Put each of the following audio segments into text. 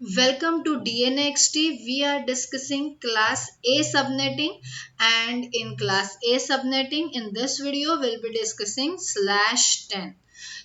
Welcome to dNAxt. We are discussing class A subnetting, and in class A subnetting in this video we'll be discussing /10.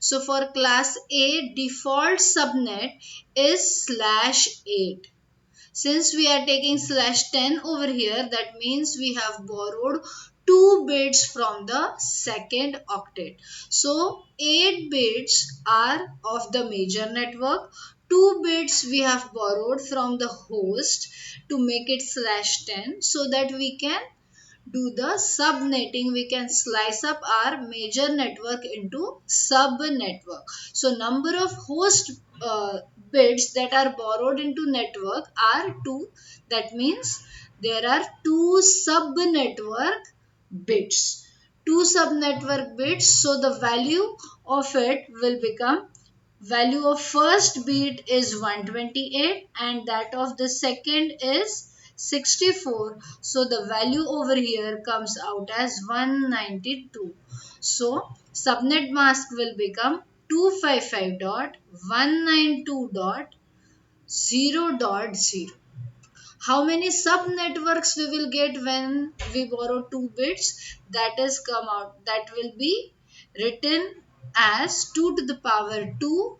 So for class A, default subnet is /8. Since we are taking /10 over here, that means we have borrowed 2 bits from the second octet. So 8 bits are of the major network. 2 bits we have borrowed from the host to make it /10 so that we can do the subnetting. We can slice up our major network into sub network. So number of host bits that are borrowed into network are 2. That means there are 2 sub network bits. 2 sub network bits. So the value of it will become, value of first bit is 128 and that of the second is 64. So the value over here comes out as 192. So subnet mask will become 255.192.0.0. How many sub networks we will get when we borrow 2 bits? That is come out, that will be written as 2 to the power 2,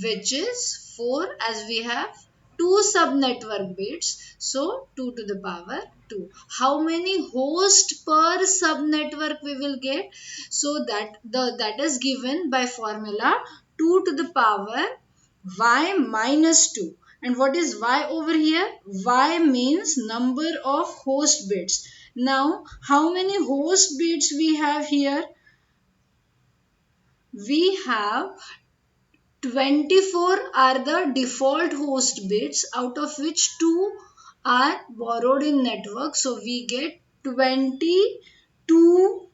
which is 4, as we have 2 sub network bits. So 2 to the power 2. How many host per sub network we will get? So that is given by formula 2 to the power y minus 2. And what is y over here? Y means number of host bits. Now, how many host bits we have here? We have 24 are the default host bits, out of which 2 are borrowed in network. So we get 22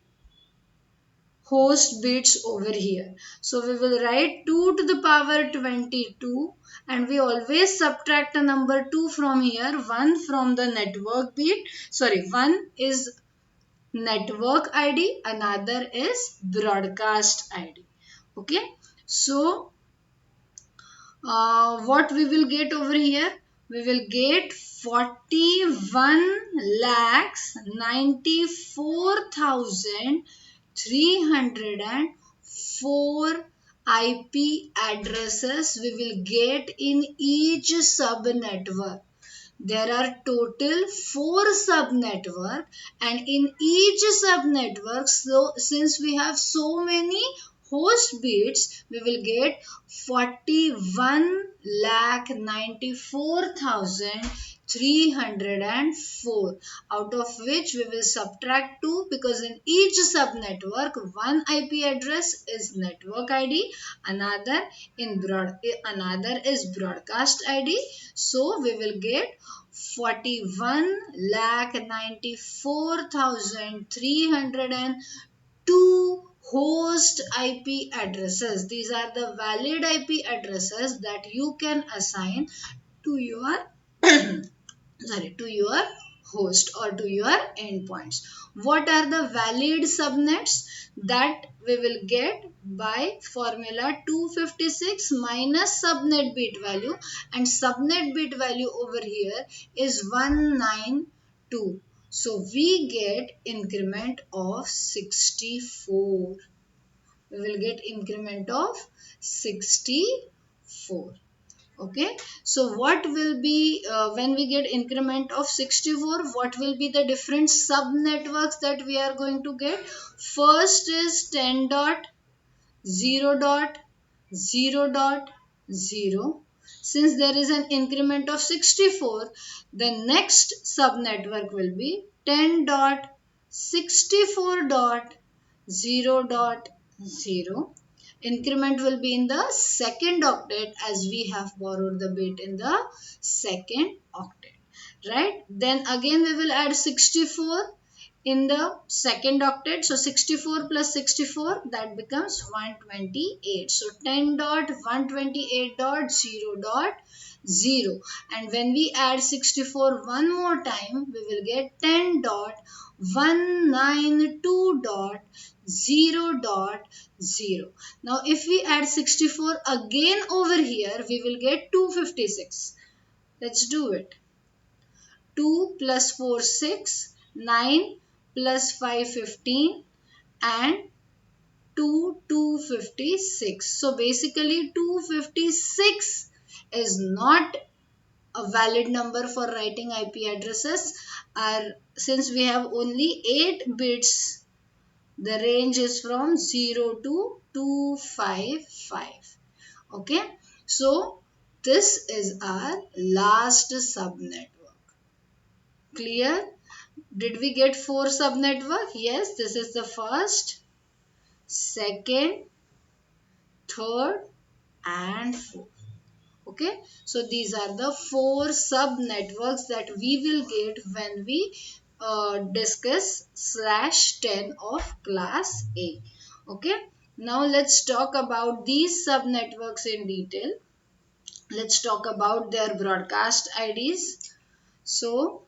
host bits over here. So we will write 2 to the power 22, and we always subtract a number 2 from here, 1 from the network bit. Sorry, one is network ID, another is broadcast ID. Okay. So what we will get over here? We will get 41 lakhs 94,304 IP addresses we will get in each sub network. There are total 4 sub network, and in each sub network, so since we have so many host bits, we will get 41 lakh 94,304, out of which we will subtract 2, because in each sub network one IP address is network ID, another another is broadcast ID. So we will get 41 lakh 94,302 host IP addresses. These are the valid IP addresses that you can assign to your to your host or to your endpoints. What are the valid subnets? That we will get by formula 256 minus subnet bit value, and subnet bit value over here is 192. So we get increment of 64. We will get increment of 64. Okay, so what will be when we get increment of 64, what will be the different sub networks that we are going to get? First is 10.0.0.0. Since there is an increment of 64, the next sub network will be 10.64.0.0. Increment will be in the second octet, as we have borrowed the bit in the second octet, right? Then again we will add 64 in the second octet. So 64 plus 64, that becomes 128. So 10.128.0.0. And when we add 64 one more time, we will get 10.192.0.0. Now if we add 64 again over here, we will get 256. Let's do it. 2 plus 4 6, 9 plus 5 15, and 256. So basically 256 is not a valid number for writing IP addresses. Since we have only 8 bits, the range is from 0 to 255. Okay, so this is our last subnetwork. Clear? Did we get 4 subnetwork? Yes, this is the first, second, third, and fourth. Okay, so these are the 4 sub networks that we will get when we discuss /10 of class A. Okay, now let's talk about these sub networks in detail. Let's talk about their broadcast IDs. So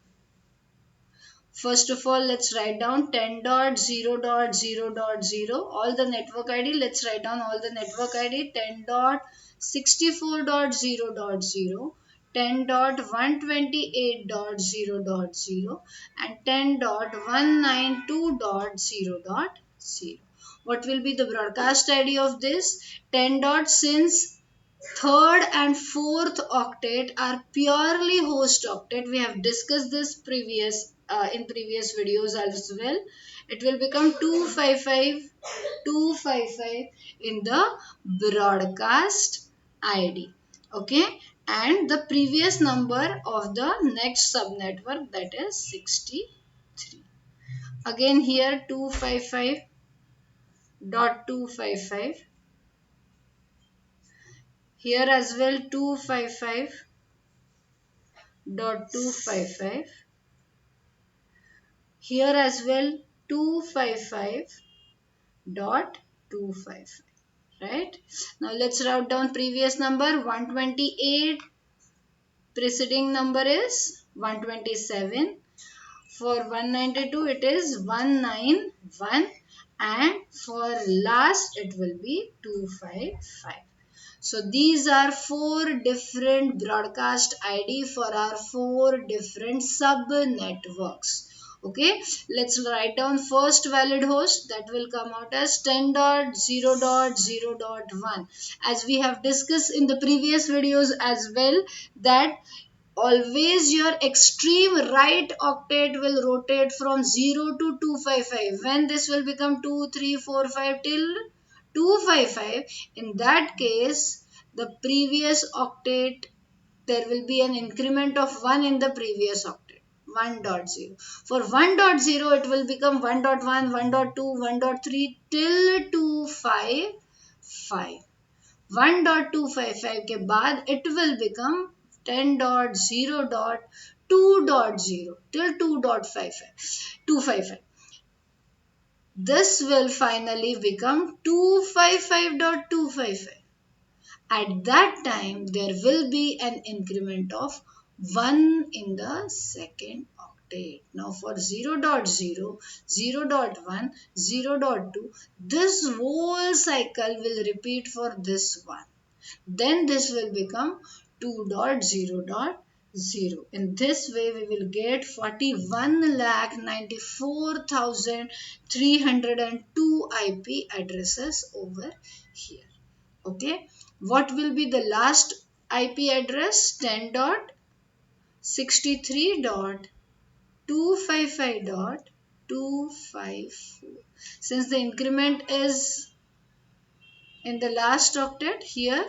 first of all, let's write down 10.0.0.0, all the network ID. Let's write down all the network ID. 10.64.0.0, 10.128.0.0, and 10.192.0.0. What will be the broadcast ID of this? 10 dot, since third and fourth octet are purely host octet. We have discussed this in previous videos as well. It will become 255 in the broadcast ID. Okay, and the previous number of the next subnetwork, that is 63. Again here 255.255. Here as well 255.255. Here as well 255.255. Right? Now let's write down previous number. 128 preceding number is 127. For 192 it is 191, and for last it will be 255. So these are 4 different broadcast ID for our 4 different sub networks. Okay, let's write down first valid host, that will come out as 10.0.0.1. As we have discussed in the previous videos as well, that always your extreme right octet will rotate from 0 to 255. When this will become 2, 3, 4, 5 till 255, in that case the previous octet, there will be an increment of 1 in the previous octet, 1.0. For 1.0 it will become 1.1, 1.2, 1.3 till 255. 1.255 के बाद it will become 10.0.2.0 till 2.55. This will finally become 255.255. At that time, there will be an increment of 1 in the second octet. Now for 0.0, 0.1, 0.2, this whole cycle will repeat for this one. Then this will become 2.0.0. In this way, we will get 41,94,302 IP addresses over here. Okay, what will be the last IP address? 10.63.255.254. Since the increment is in the last octet, here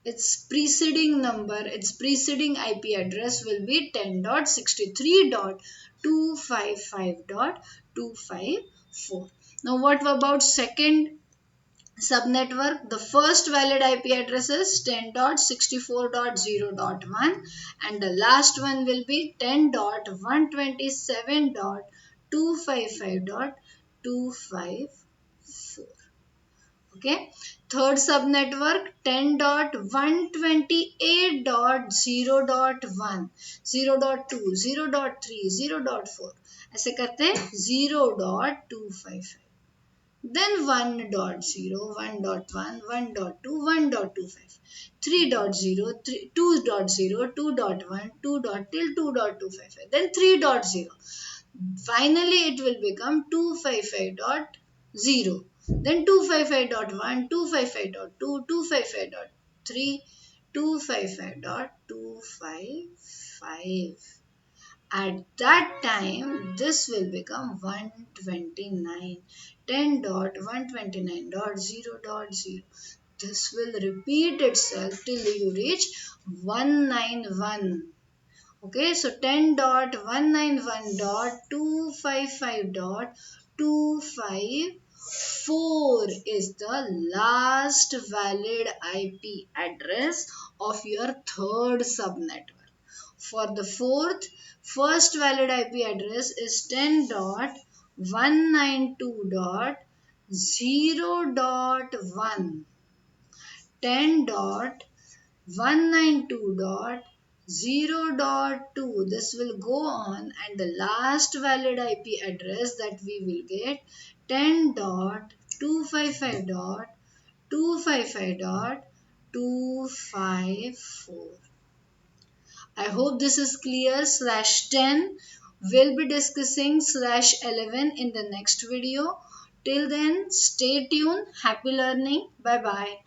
its preceding IP address will be 10.63.255.254. Now what about second subnetwork? The first valid IP address is 10.64.0.1, and the last one will be 10.127.255.254. Okay, third subnetwork 10.128.0.1, 0.2, 0.3, 0.4, ऐसे करते हैं 0.255. then 1.0, 1.1, 1.2, 1.25, 3.0, 2.0, 2.1, 2. Till 2.25, then 3.0. Finally, it will become 255.0. Then 255.1, 255.2, 255.3, 255.255. At that time, this will become 129, 10.129.0.0. This will repeat itself till you reach 191. Okay, so 10.191.255.254 is the last valid IP address of your third subnetwork. For the first valid IP address is 10.192.0.1. 10.192.0.2. This will go on, and the last valid IP address that we will get 10.255.255.254. I hope this is clear. Slash 10 will be discussing slash 11 in the next video. Till then, stay tuned. Happy learning. Bye bye.